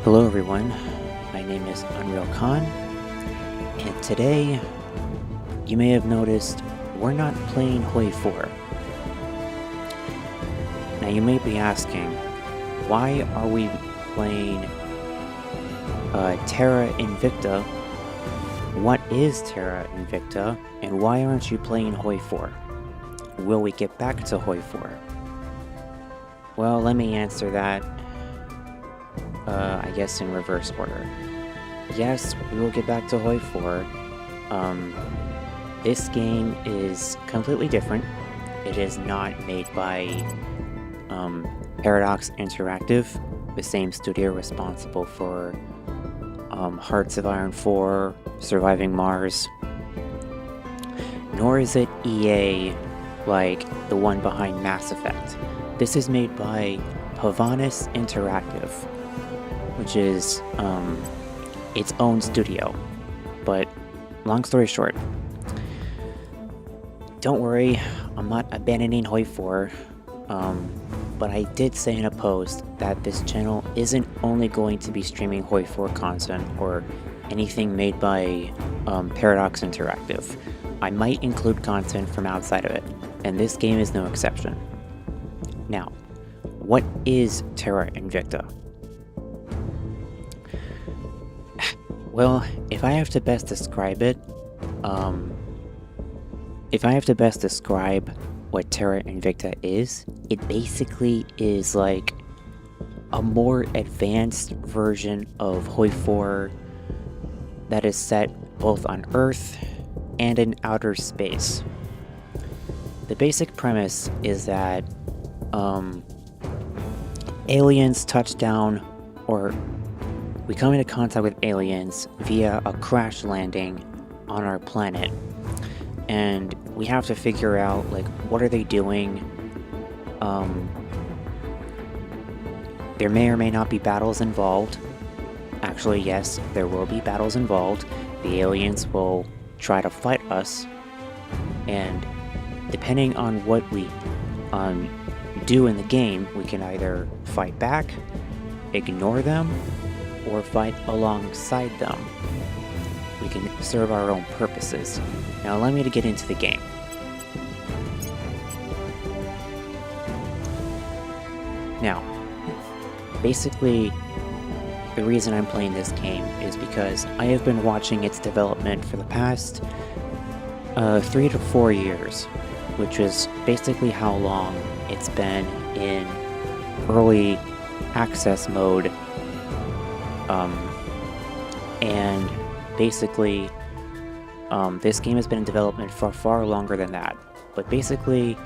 Hello everyone, my name is Unreal Khan, and today, you may have noticed, we're not playing Hoi 4. Now you may be asking, why are we playing Terra Invicta? What is Terra Invicta, and why aren't you playing Hoi 4? Will we get back to Hoi 4? Well, let me answer that I guess in reverse order. Yes, we will get back to Hoi 4. This game is completely different. It is not made by Paradox Interactive, the same studio responsible for Hearts of Iron 4, Surviving Mars. Nor is it EA like the one behind Mass Effect. This is made by Pavanis Interactive, which is its own studio. But long story short, don't worry, I'm not abandoning Hoi 4, but I did say in a post that this channel isn't only going to be streaming Hoi 4 content or anything made by Paradox Interactive. I might include content from outside of it, and this game is no exception. Now, what is Terra Invicta? Well, if I have to best describe it, what Terra Invicta is, it basically is like a more advanced version of Hoi 4 that is set both on Earth and in outer space. The basic premise is that aliens touch down, or we come into contact with aliens via a crash landing on our planet, and we have to figure out, like, what are they doing? There may or may not be battles involved. Actually, yes, there will be battles involved. The aliens will try to fight us, and depending on what we do in the game, we can either fight back, ignore them, or fight alongside them. We can serve our own purposes. Now allow me to get into the game. Now, basically, the reason I'm playing this game is because I have been watching its development for the past 3 to 4 years, which is basically how long it's been in early access mode. And basically, this game has been in development for far longer than that. But basically,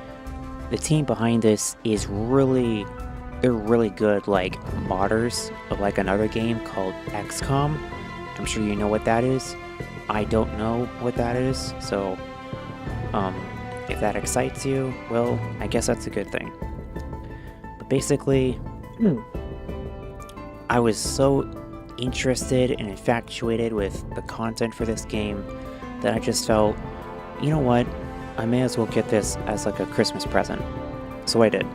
the team behind this is they're really good, like, modders of like another game called XCOM. I'm sure you know what that is. I don't know what that is, so if that excites you, well, I guess that's a good thing. But basically, I was so interested and infatuated with the content for this game that I just felt, you know what, I may as well get this as like a Christmas present. So I did.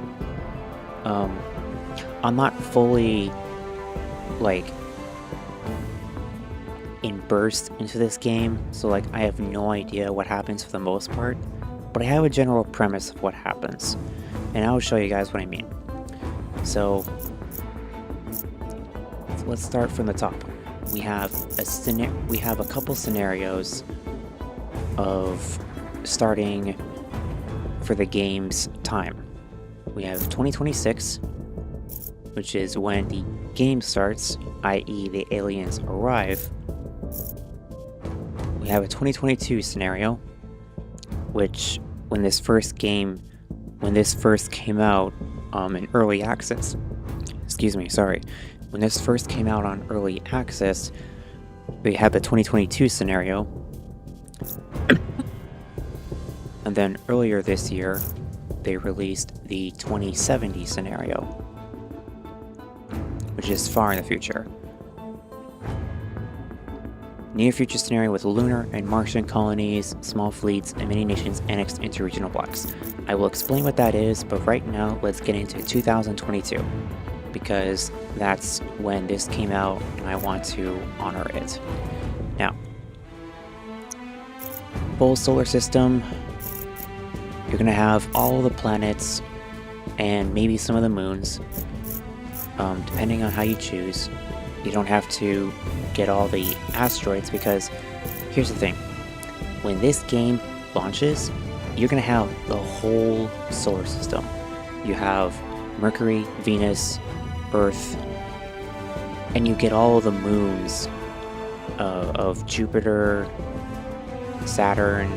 I'm not fully like immersed into this game, so like I have no idea what happens for the most part, but I have a general premise of what happens, and I'll show you guys what I mean. So let's start from the top. We have a couple scenarios of starting for the game's time. We have 2026, which is when the game starts, i.e. the aliens arrive. We have a 2022 scenario, which when this first came out in early access, when this first came out on early access, we had the 2022 scenario. And then earlier this year, they released the 2070 scenario, which is far in the future. Near future scenario with lunar and Martian colonies, small fleets, and many nations annexed into regional blocks. I will explain what that is, but right now, let's get into 2022. because that's when this came out and I want to honor it. Now, full solar system, you're gonna have all the planets and maybe some of the moons, depending on how you choose. You don't have to get all the asteroids because here's the thing. When this game launches, you're gonna have the whole solar system. You have Mercury, Venus, Earth, and you get all of the moons of Jupiter, Saturn,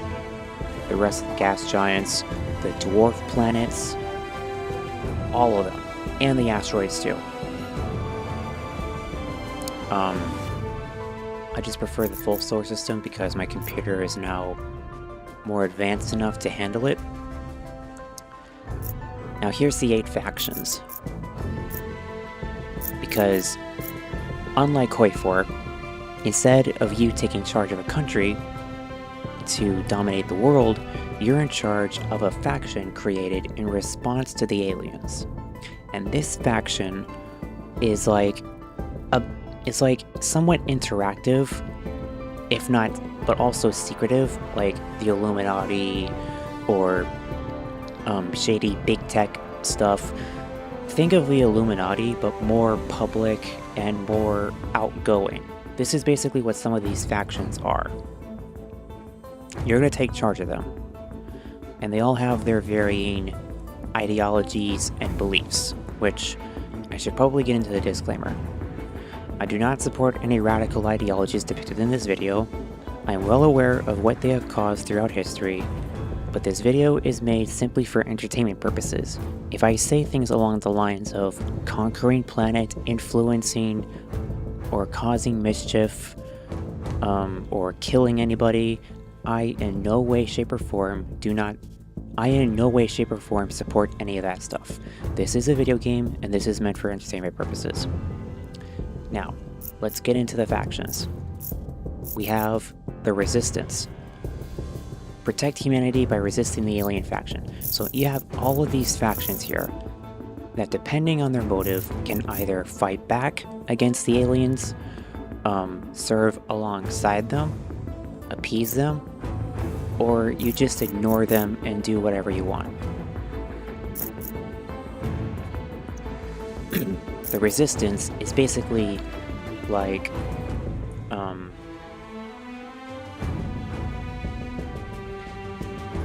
the rest of the gas giants, the dwarf planets, all of them, and the asteroids too. I just prefer the full solar system because my computer is now more advanced enough to handle it. Now here's the 8 factions. Because, unlike Hoi 4, instead of you taking charge of a country to dominate the world, you're in charge of a faction created in response to the aliens. And this faction is like somewhat interactive, if not, but also secretive, like the Illuminati or shady big tech stuff. Think of the Illuminati, but more public and more outgoing. This is basically what some of these factions are. You're going to take charge of them, and they all have their varying ideologies and beliefs, which I should probably get into the disclaimer. I do not support any radical ideologies depicted in this video. I am well aware of what they have caused throughout history, but this video is made simply for entertainment purposes. If I say things along the lines of conquering planet, influencing, or causing mischief, or killing anybody, I in no way, shape, or form support any of that stuff. This is a video game, and this is meant for entertainment purposes. Now, let's get into the factions. We have the Resistance. Protect humanity by resisting the alien faction. So you have all of these factions here that, depending on their motive, can either fight back against the aliens, serve alongside them, appease them, or you just ignore them and do whatever you want. The Resistance is basically like,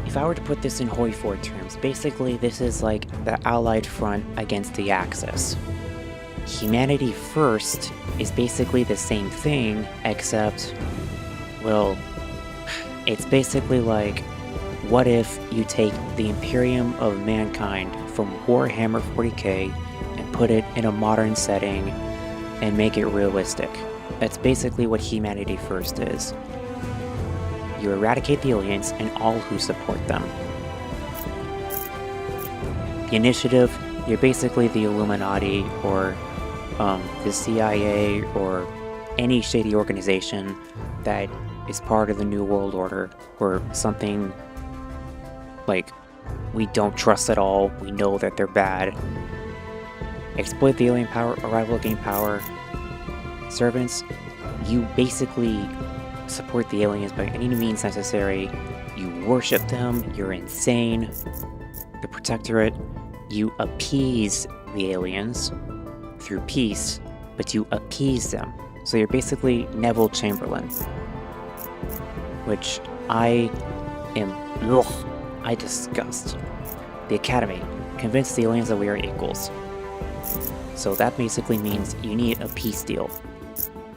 if I were to put this in Hoi 4 terms, basically this is like the Allied front against the Axis. Humanity First is basically the same thing, except, well, it's basically like, what if you take the Imperium of Mankind from Warhammer 40k and put it in a modern setting and make it realistic? That's basically what Humanity First is. You eradicate the aliens and all who support them. The Initiative, you're basically the Illuminati or the CIA or any shady organization that is part of the New World Order or something like we don't trust at all, we know that they're bad. Exploit the alien power, arrival gain power. Servants, you basically support the aliens by any means necessary. You worship them, you're insane. The Protectorate, you appease the aliens through peace, but you appease them. So you're basically Neville Chamberlain, which I disgust. The Academy, convince the aliens that we are equals. So that basically means you need a peace deal,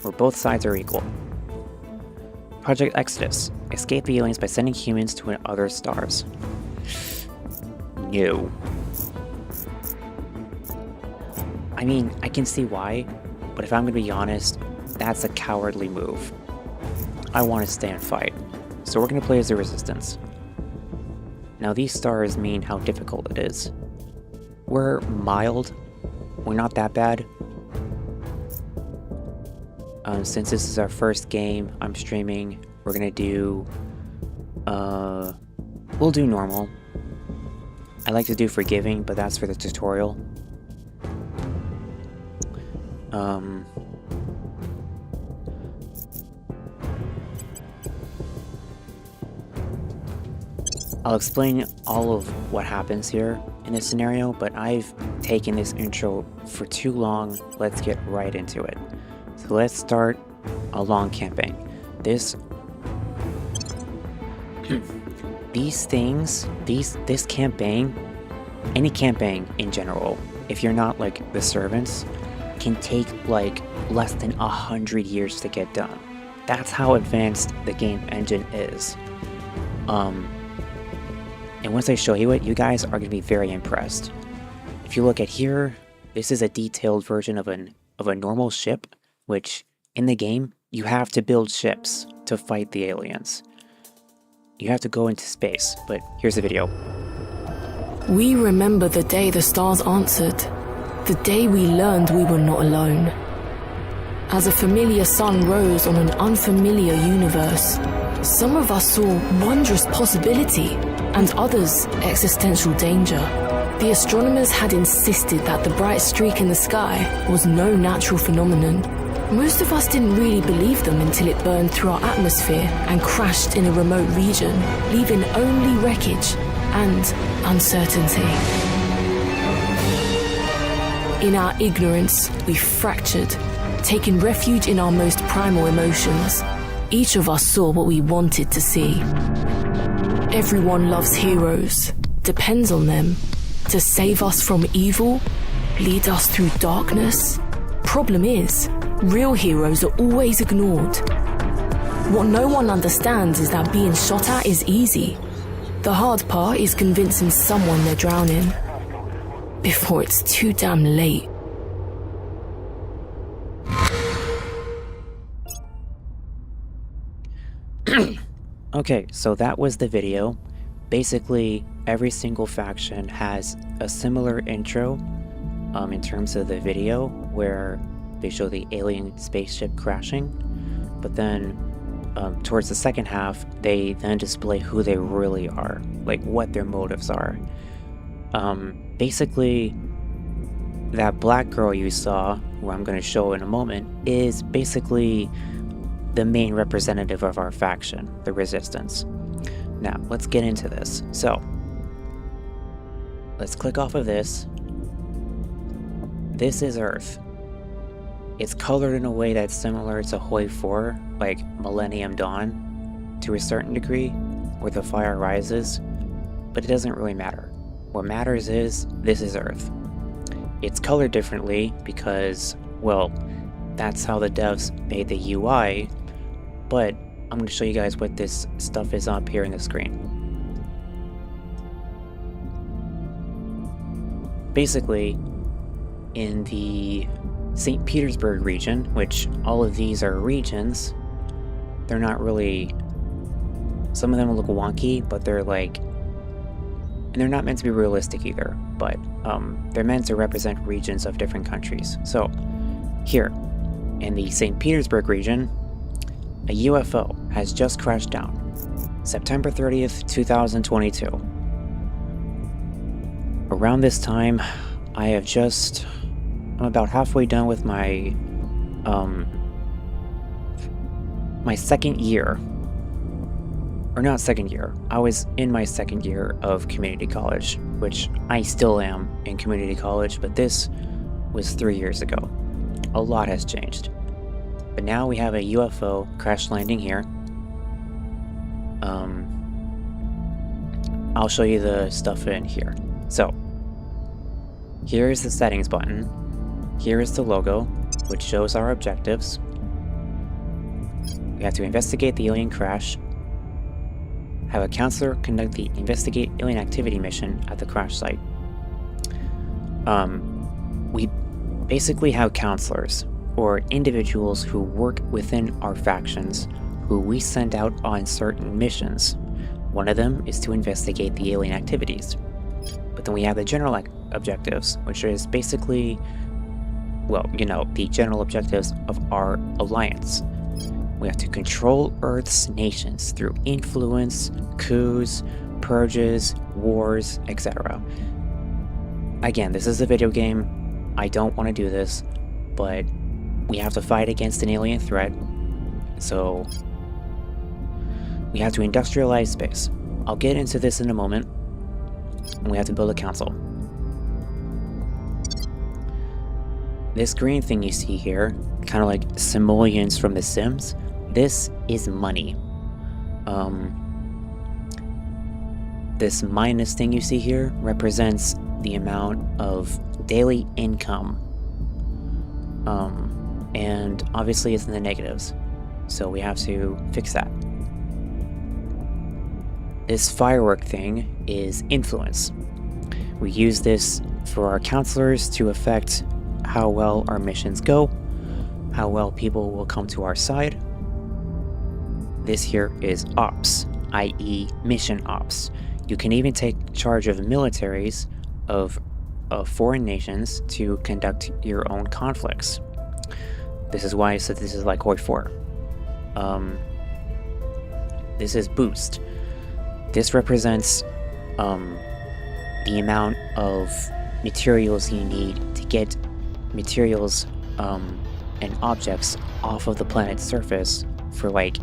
where both sides are equal. Project Exodus, escape the aliens by sending humans to other stars. No. I mean, I can see why, but if I'm gonna be honest, that's a cowardly move. I want to stay and fight, so we're gonna play as the Resistance. Now these stars mean how difficult it is. We're mild, we're not that bad. Since this is our first game I'm streaming, we're gonna do, we'll do normal. I like to do forgiving, but that's for the tutorial. I'll explain all of what happens here in this scenario, but I've taken this intro for too long. Let's get right into it. So let's start a long campaign. This campaign, any campaign in general, if you're not like the servants, can take like less than 100 years to get done. That's how advanced the game engine is. And once I show you it, you guys are going to be very impressed. If you look at here, this is a detailed version of a normal ship, which in the game, you have to build ships to fight the aliens. You have to go into space, but here's the video. We remember the day the stars answered, the day we learned we were not alone. As a familiar sun rose on an unfamiliar universe, some of us saw wondrous possibility and others existential danger. The astronomers had insisted that the bright streak in the sky was no natural phenomenon. Most of us didn't really believe them until it burned through our atmosphere and crashed in a remote region, leaving only wreckage and uncertainty. In our ignorance, we fractured, taking refuge in our most primal emotions. Each of us saw what we wanted to see. Everyone loves heroes, depends on them, to save us from evil, lead us through darkness. Problem is, real heroes are always ignored. What no one understands is that being shot at is easy. The hard part is convincing someone they're drowning before it's too damn late. Okay, so that was the video. Basically, every single faction has a similar intro in terms of the video, where they show the alien spaceship crashing, but then towards the second half, they then display who they really are, like what their motives are. Basically, that black girl you saw, who I'm going to show in a moment, is basically the main representative of our faction, the Resistance. Now, let's get into this. So, let's click off of this. This is Earth. It's colored in a way that's similar to Hoi 4, like Millennium Dawn, to a certain degree, where the fire rises, but it doesn't really matter. What matters is, this is Earth. It's colored differently because, well, that's how the devs made the UI, but I'm going to show you guys what this stuff is up here in the screen. Basically, in the St. Petersburg region, which all of these are regions, they're not really... Some of them look wonky, but they're like... And they're not meant to be realistic either, but they're meant to represent regions of different countries. So, here, in the St. Petersburg region, a UFO has just crashed down, September 30th, 2022. Around this time, I'm about halfway done with my second year. Or not second year, I was in my second year of community college, which I still am in community college, but this was 3 years ago. A lot has changed. But now we have a UFO crash landing here. I'll show you the stuff in here. So, here is the settings button. Here is the logo, which shows our objectives. We have to investigate the alien crash. Have a counselor conduct the investigate alien activity mission at the crash site. We basically have counselors, or individuals who work within our factions, who we send out on certain missions. One of them is to investigate the alien activities. But then we have the general objectives, which is basically, well, you know, the general objectives of our alliance. We have to control Earth's nations through influence, coups, purges, wars, etc. Again, this is a video game. I don't want to do this, but we have to fight against an alien threat, so we have to industrialize space. I'll get into this in a moment. And we have to build a council. This green thing you see here, kind of like simoleons from The Sims, this is money. This minus thing you see here represents the amount of daily income. And obviously it's in the negatives, so we have to fix that. This firework thing is influence. We use this for our counselors to affect how well our missions go, how well people will come to our side. This here is ops, i.e. mission ops. You can even take charge of militaries of foreign nations to conduct your own conflicts. This is why I said this is like Hoi 4. This is boost. This represents the amount of materials you need to get materials and objects off of the planet's surface for like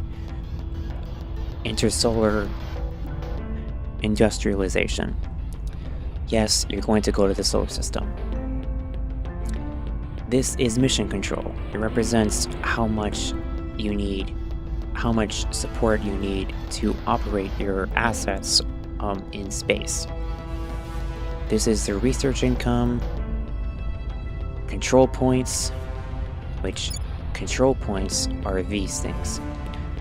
intersolar industrialization. Yes, you're going to go to the solar system. This is mission control. It represents how much you need, how much support you need to operate your assets in space. This is the research income, control points, which control points are these things.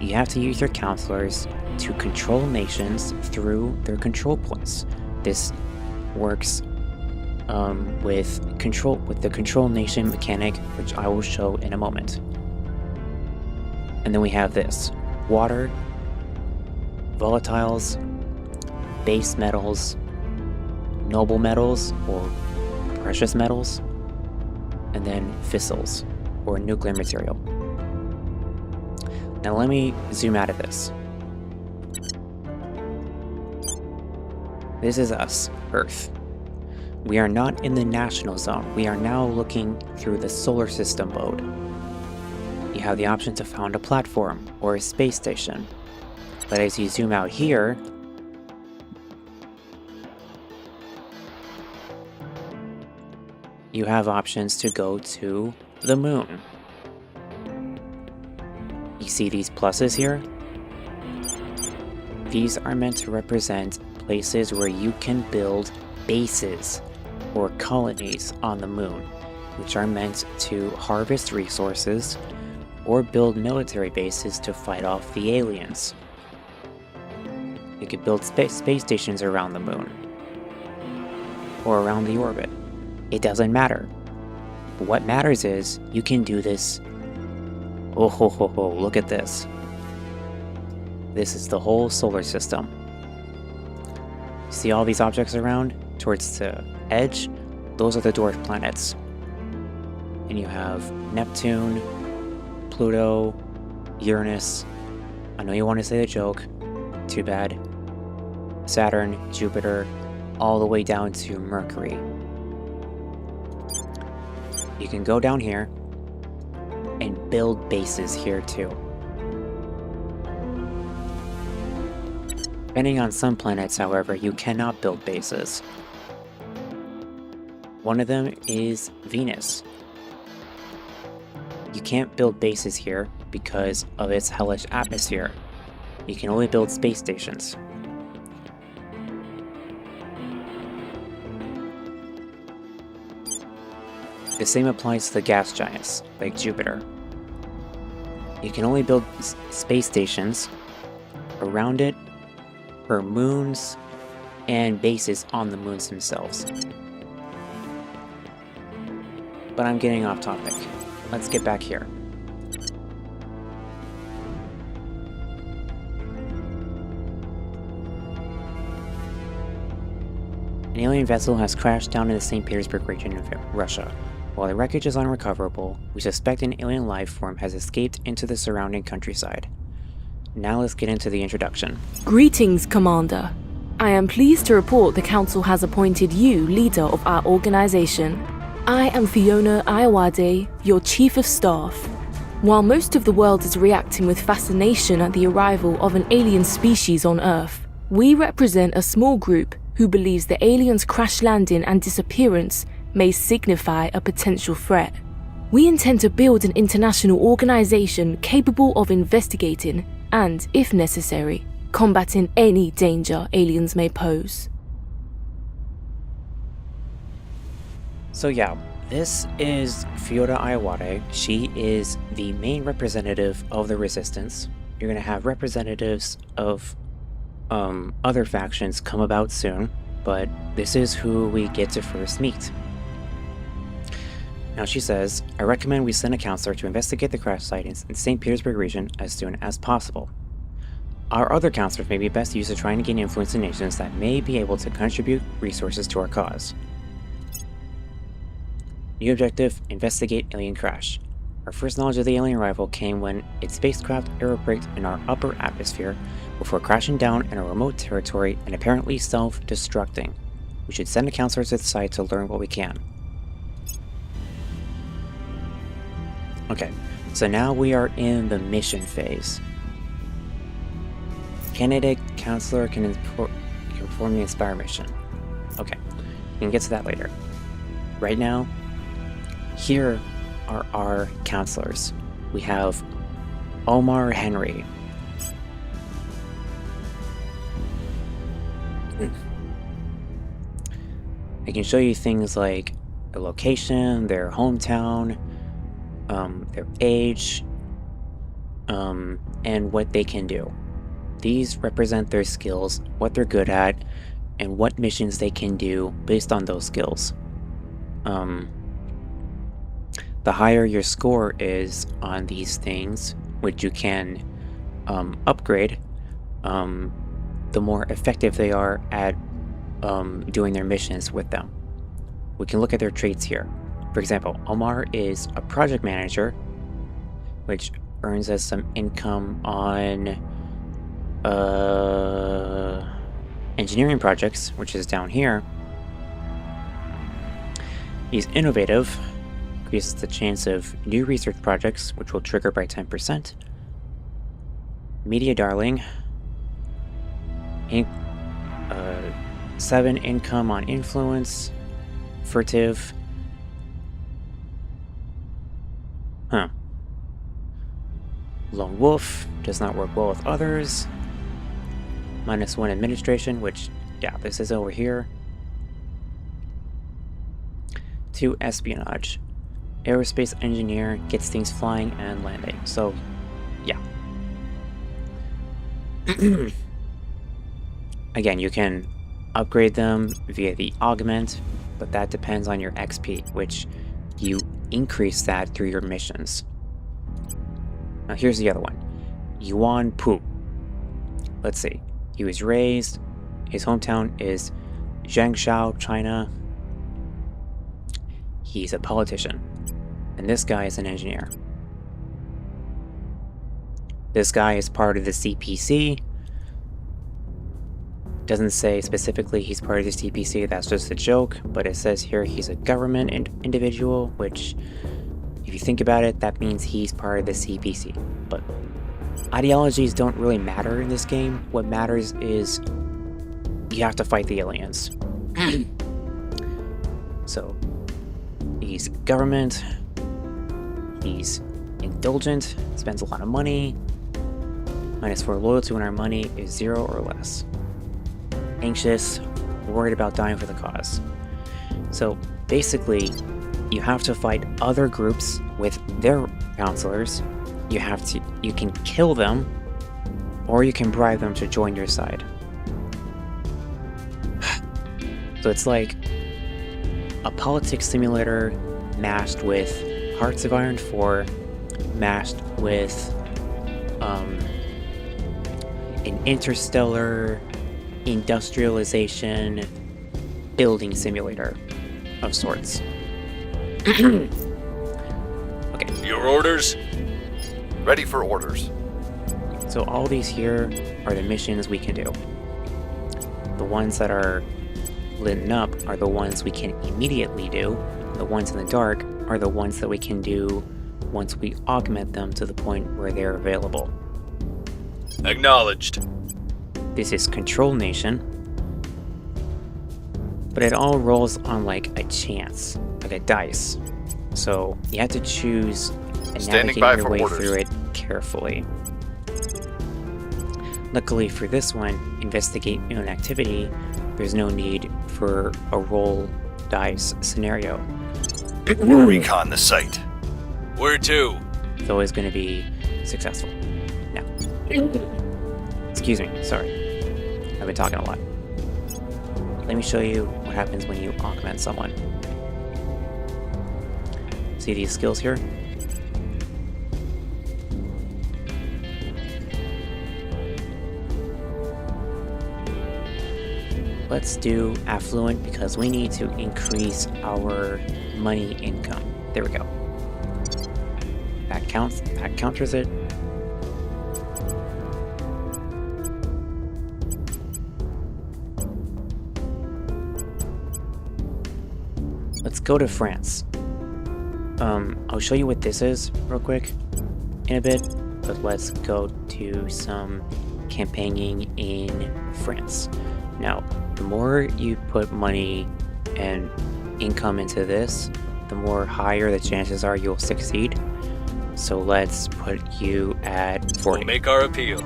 You have to use your counselors to control nations through their control points. This works with the control nation mechanic, which I will show in a moment. And then we have this: water, volatiles, base metals, noble metals or precious metals, and then fissils or nuclear material. Now let me zoom out of this. This is us, Earth. We are not in the national zone. We are now looking through the solar system mode. You have the option to found a platform or a space station. But as you zoom out here, you have options to go to the moon. You see these pluses here? These are meant to represent places where you can build bases or colonies on the moon, which are meant to harvest resources or build military bases to fight off the aliens. You could build space stations around the moon or around the orbit. It doesn't matter. But what matters is you can do this. Oh ho ho ho, look at this. This is the whole solar system. See all these objects around towards the edge? Those are the dwarf planets. And you have Neptune, Pluto, Uranus. I know you want to say the joke. Too bad. Saturn, Jupiter, all the way down to Mercury. You can go down here and build bases here too. Depending on some planets, however, you cannot build bases. One of them is Venus. You can't build bases here because of its hellish atmosphere. You can only build space stations. The same applies to the gas giants, like Jupiter. You can only build space stations around it, or moons, and bases on the moons themselves. But I'm getting off topic. Let's get back here. An alien vessel has crashed down in the St. Petersburg region of Russia. While the wreckage is unrecoverable, we suspect an alien life form has escaped into the surrounding countryside. Now let's get into the introduction. Greetings, Commander. I am pleased to report the Council has appointed you leader of our organization. I am Fiona Ayawade, your Chief of Staff. While most of the world is reacting with fascination at the arrival of an alien species on Earth, we represent a small group who believes the aliens' crash landing and disappearance may signify a potential threat. We intend to build an international organization capable of investigating and, if necessary, combating any danger aliens may pose. So yeah, this is Fiona Ayawade. She is the main representative of the Resistance. You're going to have representatives of other factions come about soon, but this is who we get to first meet. Now she says, I recommend we send a counselor to investigate the crash sightings in St. Petersburg region as soon as possible. Our other counselors may be best used to try and gain influence in nations that may be able to contribute resources to our cause. New objective, investigate alien crash. Our first knowledge of the alien arrival came when its spacecraft aerobraked in our upper atmosphere before crashing down in a remote territory and apparently self-destructing. We should send a counselor to the site to learn what we can. Okay, so now we are in the mission phase. Candidate counselor can perform the Inspire mission. Okay, we can get to that later. Right now, here are our counselors. We have Omar Henry. I can show you things like the location, their hometown, their age, and what they can do. These represent their skills, what they're good at, and what missions they can do based on those skills. The higher your score is on these things, which you can upgrade, the more effective they are at doing their missions with them. We can look at their traits here. For example, Omar is a project manager, which earns us some income on engineering projects, which is down here. He's innovative, increases the chance of new research projects, which will trigger by 10%. Media darling, 7 income on influence. Furtive. Lone wolf, does not work well with others. -1 administration, which, yeah, this is over here. 2 espionage. Aerospace engineer, gets things flying and landing. So, yeah. Again, you can upgrade them via the augment, but that depends on your XP, which you increase that through your missions. Now here's the other one. Yuan Pu. Let's see. He was raised, his hometown is Zhangzhou, China. He's a politician. And this guy is an engineer. This guy is part of the CPC. Doesn't say specifically he's part of the CPC, that's just a joke, but it says here he's a government individual, which, if you think about it, that means he's part of the CPC. But ideologies don't really matter in this game. What matters is you have to fight the aliens. So, he's government, he's indulgent, spends a lot of money, -4 loyalty when our money is 0 or less. Anxious, worried about dying for the cause. So basically, you have to fight other groups with their counselors. You can kill them, or you can bribe them to join your side. So it's like a politics simulator mashed with Hearts of Iron 4, mashed with an interstellar industrialization building simulator of sorts. Okay. Your orders? Ready for orders. So all these here are the missions we can do. The ones that are lit up are the ones we can immediately do. The ones in the dark are the ones that we can do once we augment them to the point where they're available. Acknowledged. This is Control Nation, but it all rolls on like a chance, like a dice. So you have to choose and Standing navigate by your for way orders. through it carefully. Luckily for this one, investigate known activity, there's no need for a roll dice scenario. We'll recon the site. Where to? It's always going to be successful. Now, excuse me, sorry. I've been talking a lot. Let me show you what happens when you augment someone. See these skills here? Let's do affluent because we need to increase our money income. There we go. That counts. That counters it. Let's go to France. I'll show you what this is real quick in a bit, but let's go to some campaigning in France. Now, the more you put money and income into this, the more higher the chances are you'll succeed. So let's put you at 40. We'll make our appeal.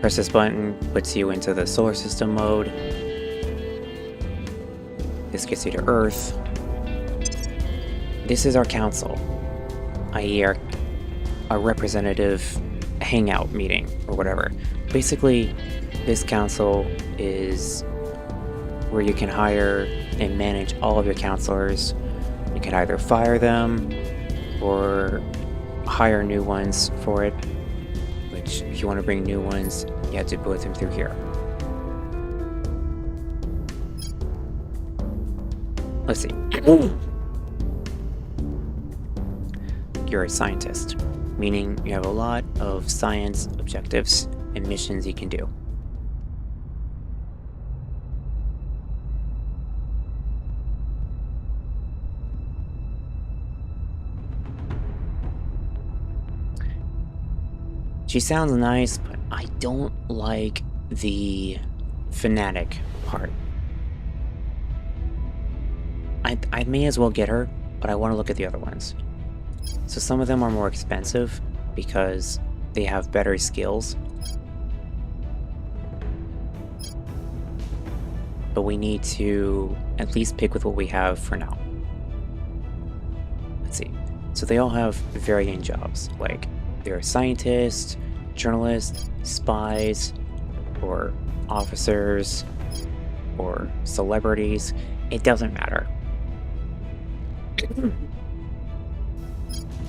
Press this button, puts you into the solar system mode. This gets you to Earth. This is our council, i.e. our representative hangout meeting or whatever. Basically, this council is where you can hire and manage all of your counselors. You can either fire them or hire new ones for it, which if you want to bring new ones, you have to put them through here. Let's see. You're a scientist, meaning you have a lot of science objectives and missions you can do. She sounds nice, but I don't like the fanatic part. I may as well get her, but I want to look at the other ones. So some of them are more expensive because they have better skills. But we need to at least pick with what we have for now. Let's see. So they all have varying jobs, like they're scientists, journalists, spies, or officers, or celebrities. It doesn't matter.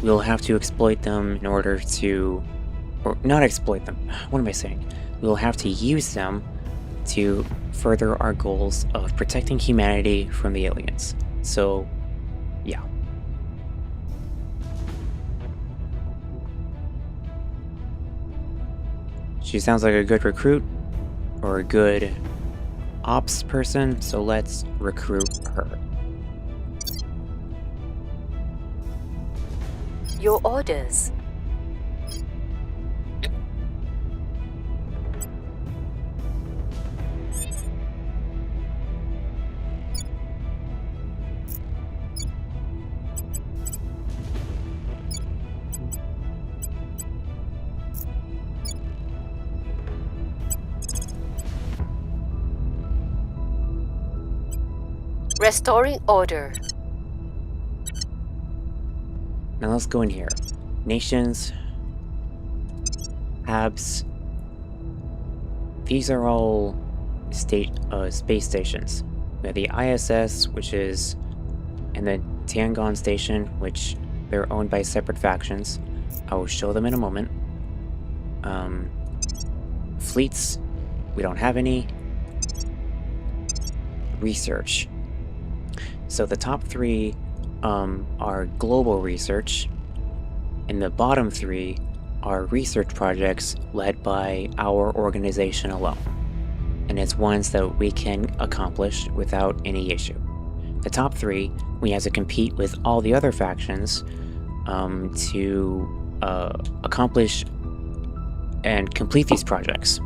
We'll have to exploit them in order to... or not exploit them. What am I saying? We'll have to use them to further our goals of protecting humanity from the aliens. So, yeah. She sounds like a good recruit, or a good ops person, so let's recruit her. Your orders. Restoring order. Now let's go in here. Nations, habs. These are all space stations. We have the ISS, which is, and the Tiangong station, which they're owned by separate factions. I will show them in a moment. Fleets, we don't have any. Research. So the top three are global research, and the bottom three are research projects led by our organization alone, and it's ones that we can accomplish without any issue. The top 3, we have to compete with all the other factions to accomplish and complete these projects.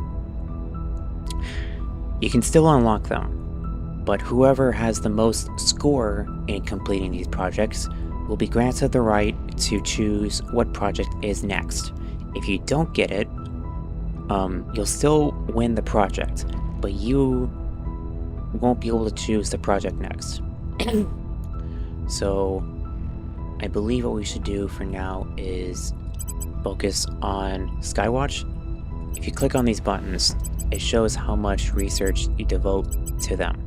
You can still unlock them, but whoever has the most score in completing these projects will be granted the right to choose what project is next. If you don't get it, you'll still win the project, but you won't be able to choose the project next. So I believe what we should do for now is focus on Skywatch. If you click on these buttons, it shows how much research you devote to them.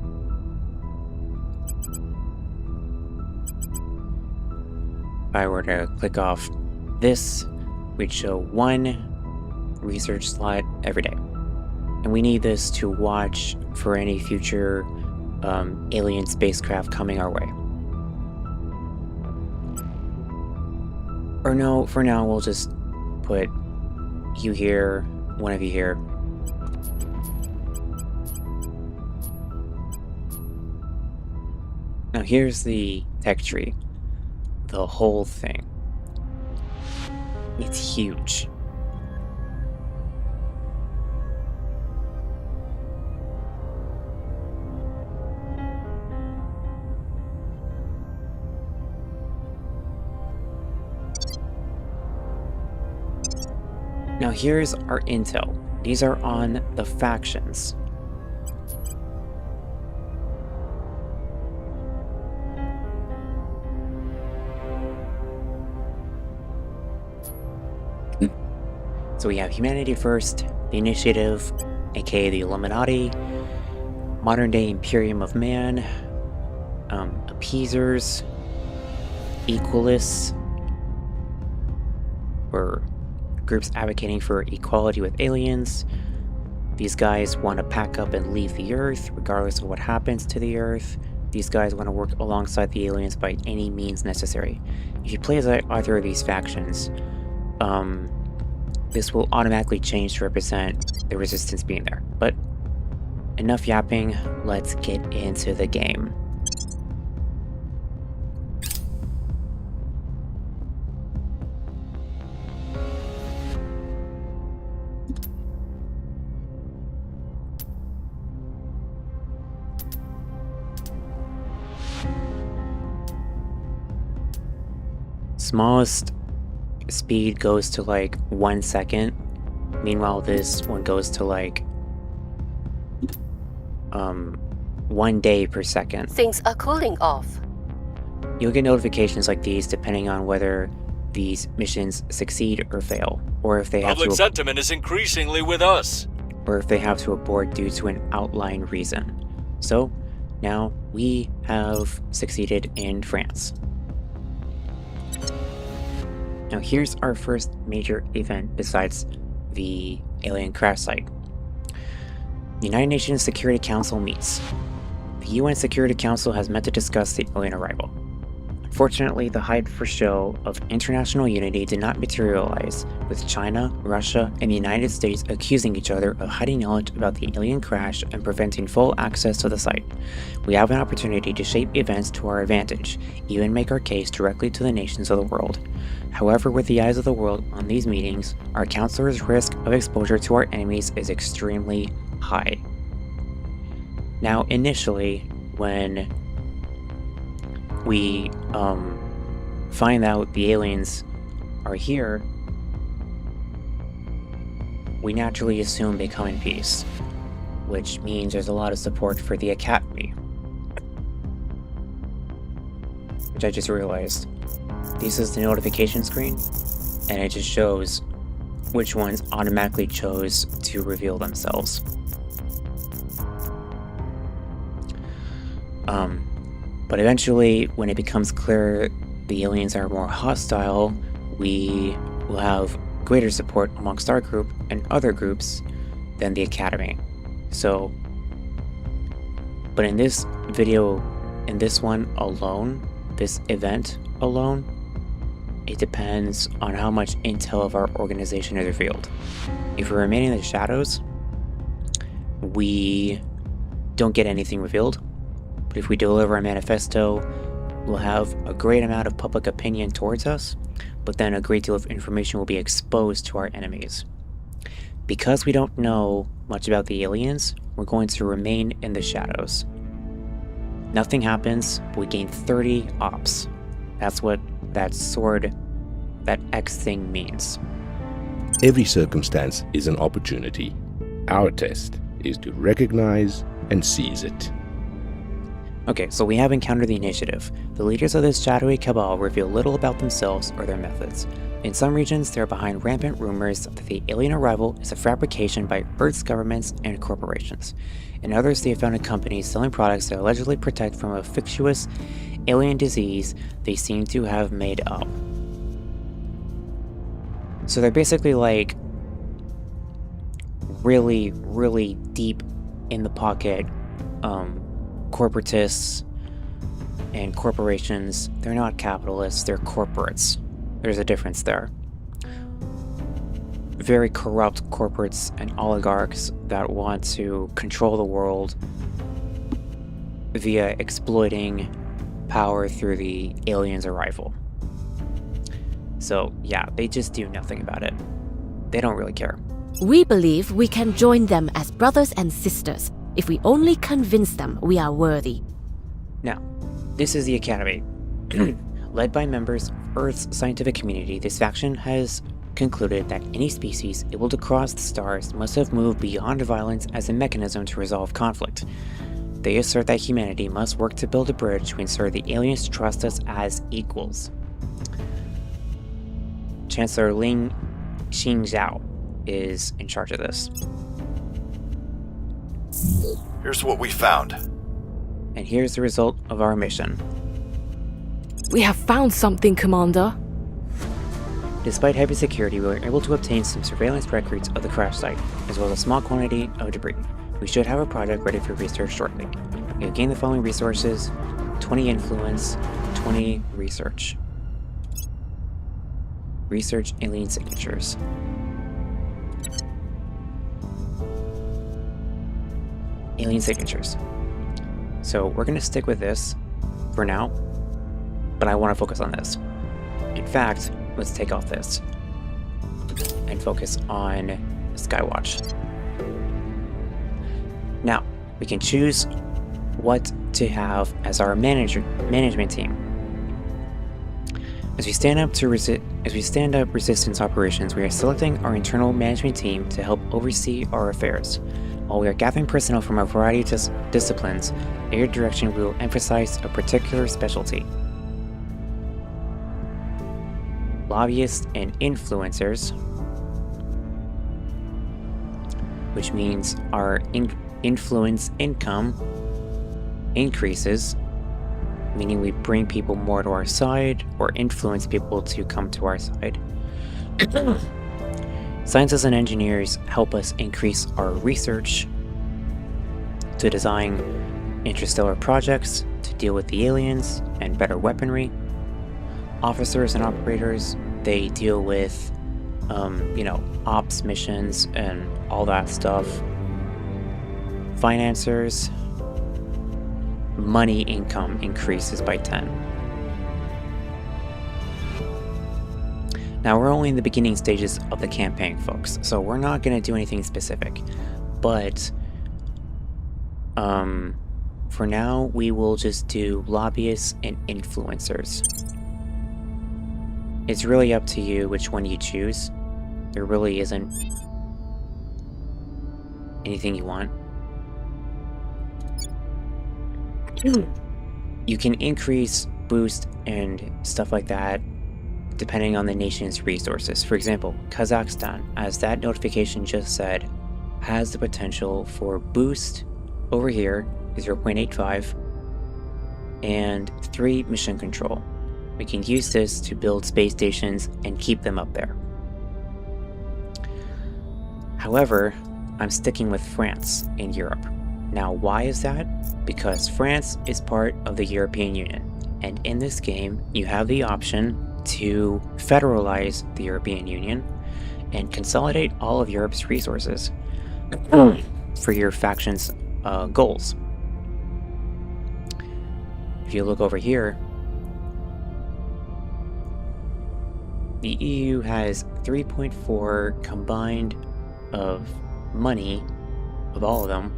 If I were to click off this, we'd show 1 research slot every day. And we need this to watch for any future alien spacecraft coming our way. Or no, for now we'll just put you here, one of you here. Now here's the tech tree. The whole thing. It's huge. Now here's our intel. These are on the factions. So we have Humanity First, the Initiative, aka the Illuminati, Modern Day Imperium of Man, Appeasers, Equalists, or groups advocating for equality with aliens. These guys want to pack up and leave the Earth, regardless of what happens to the Earth. These guys want to work alongside the aliens by any means necessary. If you play as either of these factions, this will automatically change to represent the resistance being there. But enough yapping, let's get into the game. Smallest speed goes to like 1 second. Meanwhile, this one goes to like 1 day per second. Things are cooling off. You'll get notifications like these depending on whether these missions succeed or fail, or if they have Public sentiment is increasingly with us. or if they have to abort due to an outlying reason. So now we have succeeded in France. Now here's our first major event besides the alien crash site. The United Nations Security Council meets. The UN Security Council has met to discuss the alien arrival. Unfortunately, the hype for show of international unity did not materialize, with China, Russia, and the United States accusing each other of hiding knowledge about the alien crash and preventing full access to the site. We have an opportunity to shape events to our advantage, even make our case directly to the nations of the world. However, with the eyes of the world on these meetings, our counselor's risk of exposure to our enemies is extremely high. Now, initially, when we find out the aliens are here, we naturally assume they come in peace, which means there's a lot of support for the Academy. Which I just realized. This is the notification screen, and it just shows which ones automatically chose to reveal themselves. But eventually, when it becomes clear the aliens are more hostile, we will have greater support amongst our group and other groups than the Academy. So, but in this video, in this one alone, this event alone, it depends on how much intel of our organization is revealed. If we remain in the shadows, we don't get anything revealed. But if we deliver a manifesto, we'll have a great amount of public opinion towards us, but then a great deal of information will be exposed to our enemies. Because we don't know much about the aliens, we're going to remain in the shadows. Nothing happens, but we gain 30 ops. That's what that sword, that X thing means. Every circumstance is an opportunity. Our test is to recognize and seize it. Okay, so we have encountered the initiative. The leaders of this shadowy cabal reveal little about themselves or their methods. In some regions, they're behind rampant rumors that the alien arrival is a fabrication by Earth's governments and corporations. In others, they have founded companies selling products that allegedly protect from a fictitious alien disease they seem to have made up. So they're basically like really, really deep in the pocket corporatists and corporations. They're not capitalists, they're corporates. There's a difference there. Very corrupt corporates and oligarchs that want to control the world via exploiting power through the aliens' arrival. So yeah, they just do nothing about it. They don't really care. We believe we can join them as brothers and sisters if we only convince them we are worthy. Now, this is the Academy. Led by members of Earth's scientific community, this faction has concluded that any species able to cross the stars must have moved beyond violence as a mechanism to resolve conflict. They assert that humanity must work to build a bridge to ensure the aliens trust us as equals. Chancellor Ling Xingzhao is in charge of this. Here's what we found. And here's the result of our mission. We have found something, Commander. Despite heavy security, we were able to obtain some surveillance records of the crash site, as well as a small quantity of debris. We should have a project ready for research shortly. We have gained the following resources: 20 influence, 20 research. Research alien signatures. Alien signatures. So we're going to stick with this for now, but I want to focus on this. In fact, let's take off this and focus on Skywatch. Now, we can choose what to have as our management team. As we stand up resistance operations, we are selecting our internal management team to help oversee our affairs. While we are gathering personnel from a variety of disciplines, in your direction we will emphasize a particular specialty. Lobbyists and influencers, which means our influence income increases, meaning we bring people more to our side or influence people to come to our side. Scientists and engineers help us increase our research to design interstellar projects to deal with the aliens and better weaponry. Officers and operators, they deal with, ops missions and all that stuff. Financiers, money income increases by 10. Now, we're only in the beginning stages of the campaign, folks, so we're not going to do anything specific. But, for now, we will just do lobbyists and influencers. It's really up to you which one you choose. There really isn't anything you want. You can increase, boost, and stuff like that depending on the nation's resources. For example, Kazakhstan, as that notification just said, has the potential for boost over here, 0.85, and 3 mission control. We can use this to build space stations and keep them up there. However, I'm sticking with France in Europe. Now, why is that? Because France is part of the European Union, and in this game, you have the option to federalize the European Union and consolidate all of Europe's resources for your faction's goals. If you look over here, the EU has 3.4 combined of money of all of them.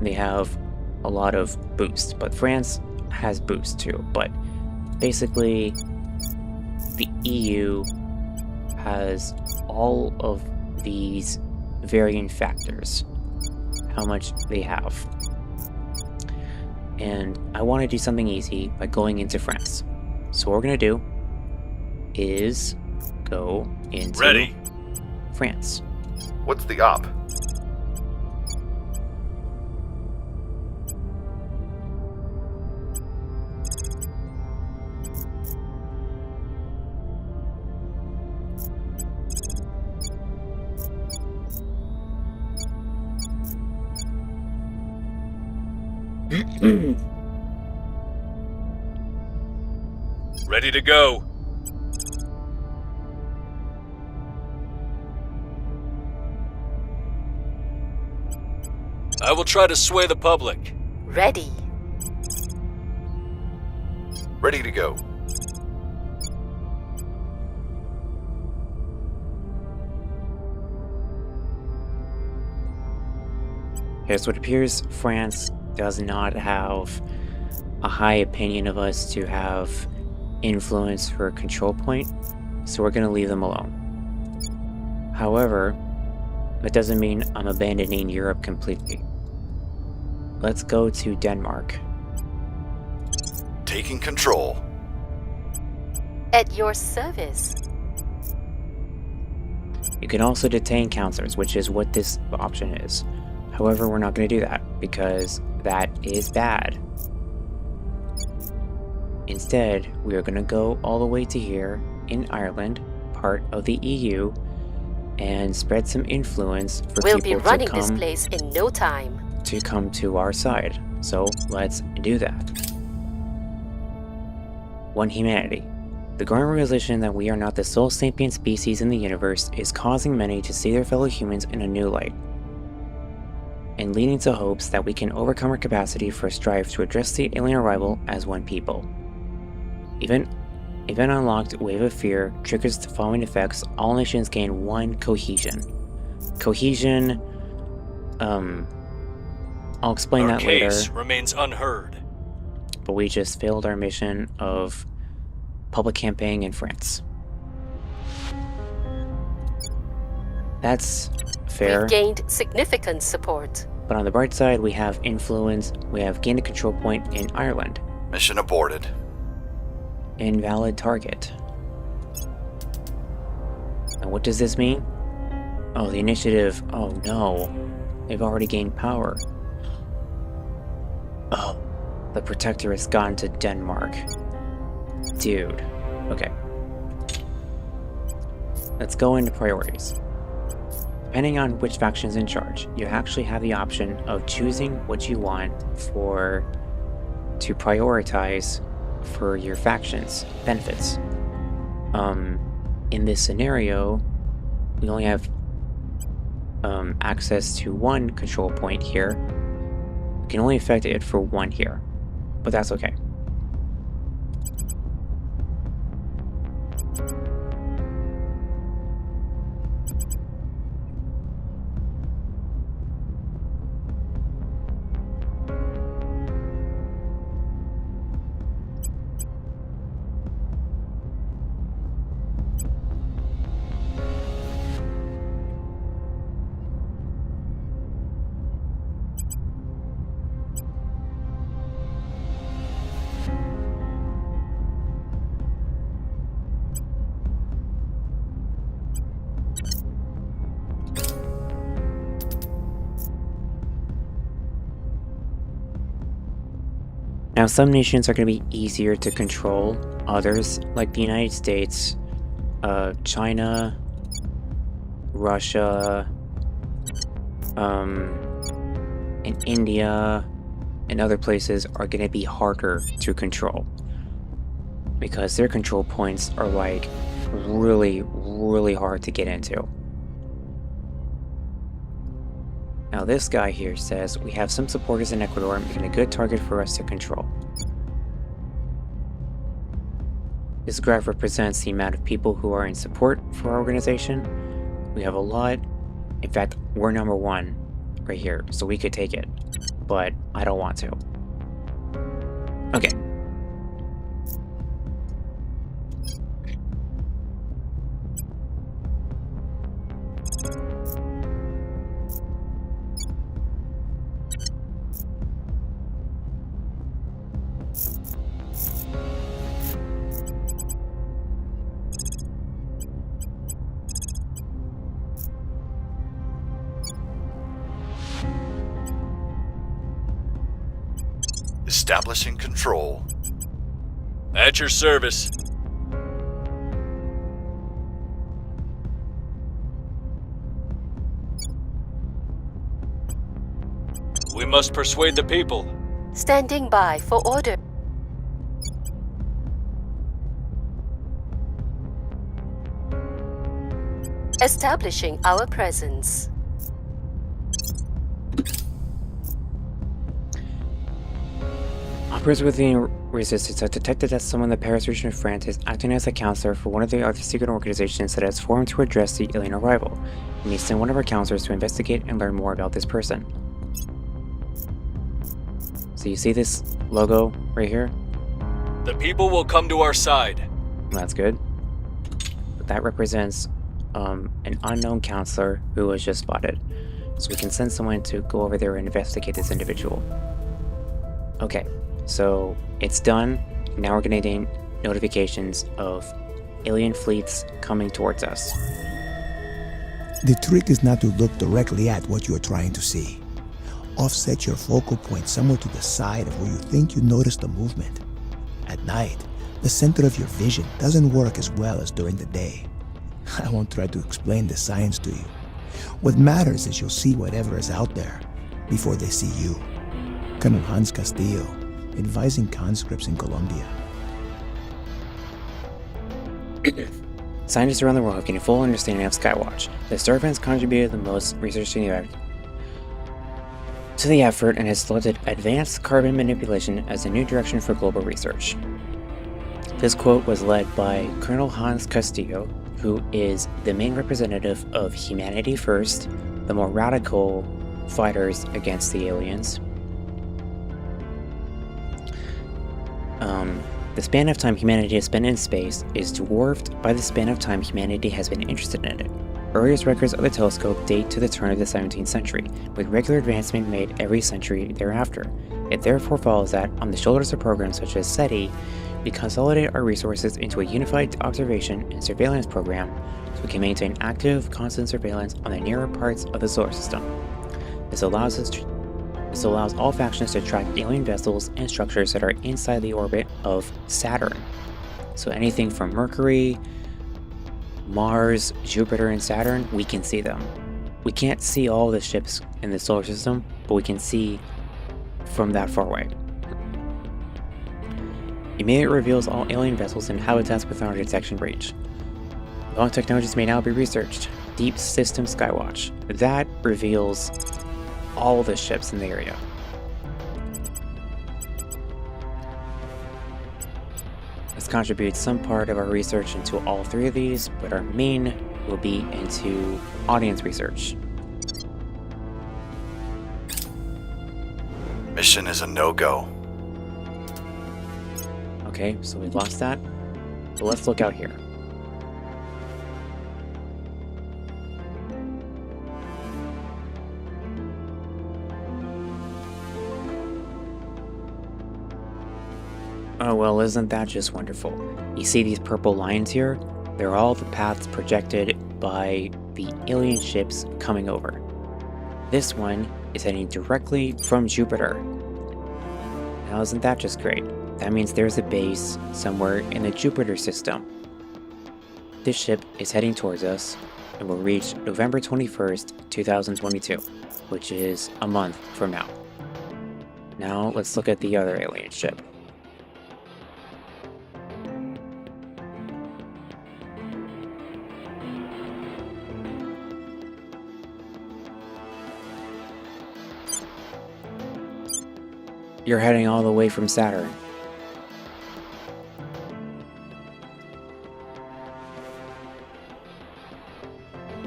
They have a lot of boost, but France has boost too. But basically, the EU has all of these varying factors, how much they have. And I want to do something easy by going into France. So what we're going to do is go into Ready. France. What's the op? Ready to go. I will try to sway the public. Ready. Ready to go. Here's what appears. France does not have a high opinion of us to have influence for a control point, so we're going to leave them alone. However, that doesn't mean I'm abandoning Europe completely. Let's go to Denmark. Taking control. At your service. You can also detain counselors, which is what this option is. However, we're not going to do that because that is bad. Instead, we are going to go all the way to here in Ireland, part of the EU, and spread some influence for We'll be people to running this come place in no time. to our side. So let's do that. One humanity. The growing realization that we are not the sole sapient species in the universe is causing many to see their fellow humans in a new light, and leading to hopes that we can overcome our capacity for strife to address the alien arrival as one people. Event unlocked Wave of Fear triggers the following effects. All nations gain 1 cohesion. Cohesion, I'll explain Our that later, case remains unheard. but we just failed our mission of public campaigning in France. That's fair. We've gained significant support. But on the bright side, we have influence, we have gained a control point in Ireland. Mission aborted. Invalid target. And what does this mean? Oh, the initiative. Oh no. They've already gained power. Oh, the Protector has gone to Denmark. Dude. Okay. Let's go into priorities. Depending on which faction is in charge, you actually have the option of choosing what you want to prioritize for your faction's benefits. In this scenario, we only have access to 1 control point here. We can only affect it for 1 here, but that's okay. Now, some nations are going to be easier to control. Others, like the United States, China, Russia, and India, and other places are going to be harder to control. because their control points are like really, really hard to get into. Now this guy here says, we have some supporters in Ecuador making a good target for us to control. This graph represents the amount of people who are in support for our organization. We have a lot. In fact, we're number 1 right here, so we could take it. But I don't want to. Okay. Establishing control. At your service. We must persuade the people. Standing by for order. Establishing our presence. Operators within Resistance have detected that someone in the Paris region of France is acting as a counselor for one of the other secret organizations that has formed to address the alien arrival. We may send one of our counselors to investigate and learn more about this person. So you see this logo right here? The people will come to our side. That's good. But that represents an unknown counselor who was just spotted. So we can send someone to go over there and investigate this individual. Okay, so it's done. Now we're getting notifications of alien fleets coming towards us. The trick is not to look directly at what you are trying to see. Offset your focal point somewhere to the side of where you think you notice the movement. At night, the center of your vision doesn't work as well as during the day. I won't try to explain the science to you. What matters is you'll see whatever is out there before they see you. Colonel Hans Castillo, advising conscripts in Colombia. Scientists around the world have gained a full understanding of Skywatch. The star event has contributed the most research to the effort and has selected advanced carbon manipulation as a new direction for global research. This quote was led by Colonel Hans Castillo, who is the main representative of Humanity First, the more radical fighters against the aliens. The span of time humanity has spent in space is dwarfed by the span of time humanity has been interested in it. Earliest records of the telescope date to the turn of the 17th century, with regular advancement made every century thereafter. It therefore follows that, on the shoulders of programs such as SETI, we consolidate our resources into a unified observation and surveillance program so we can maintain active, constant surveillance on the nearer parts of the solar system. This allows all factions to track alien vessels and structures that are inside the orbit of Saturn. So anything from Mercury, Mars, Jupiter, and Saturn, we can see them. We can't see all the ships in the solar system, but we can see from that far away. Immediately reveals all alien vessels and habitats within our detection range. All technologies may now be researched. Deep System Skywatch. That reveals all the ships in the area. Let's contribute some part of our research into all 3 of these, but our main will be into audience research. Mission is a no-go. Okay, so we lost that, but let's look out here. Oh well, isn't that just wonderful? You see these purple lines here? They're all the paths projected by the alien ships coming over. This one is heading directly from Jupiter. Now isn't that just great? That means there's a base somewhere in the Jupiter system. This ship is heading towards us and will reach November 21st, 2022, which is a month from now. Now let's look at the other alien ship. You're heading all the way from Saturn.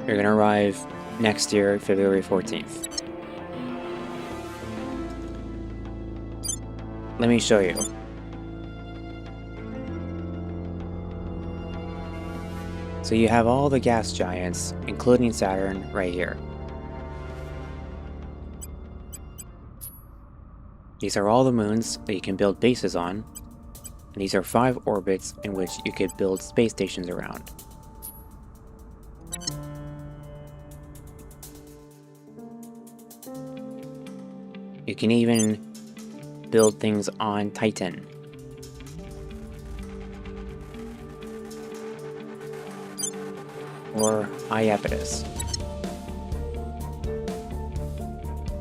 You're gonna arrive next year, February 14th. Let me show you. So you have all the gas giants, including Saturn, right here. These are all the moons that you can build bases on, and these are 5 orbits in which you could build space stations around. You can even build things on Titan. Or Iapetus.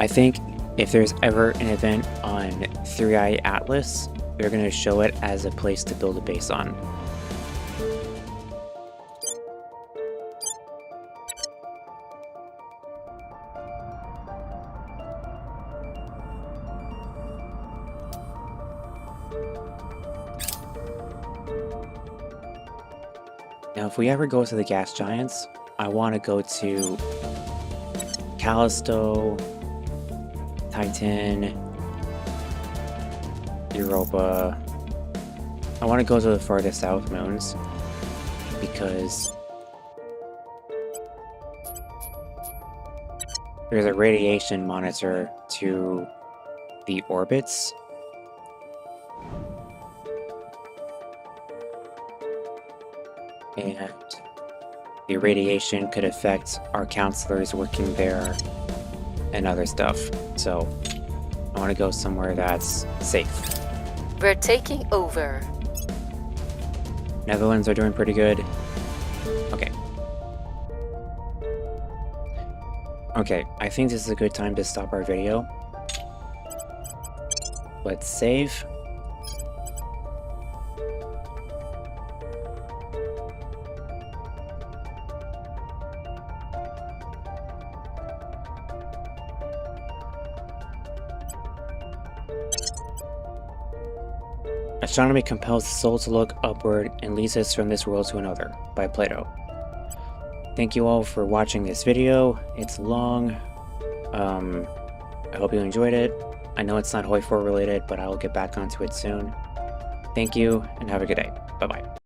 I think if there's ever an event on 3i Atlas, they're going to show it as a place to build a base on. Now, if we ever go to the gas giants, I want to go to Callisto, Titan, Europa. I want to go to the farthest south moons because there's a radiation monitor to the orbits. And the radiation could affect our counselors working there and other stuff. So I want to go somewhere that's safe. We're taking over. Netherlands are doing pretty good. Okay. Okay, I think this is a good time to stop our video. Let's save. Astronomy compels the soul to look upward and leads us from this world to another, by Plato. Thank you all for watching this video. It's long. I hope you enjoyed it. I know it's not Hoi 4 related, but I will get back onto it soon. Thank you, and have a good day. Bye-bye.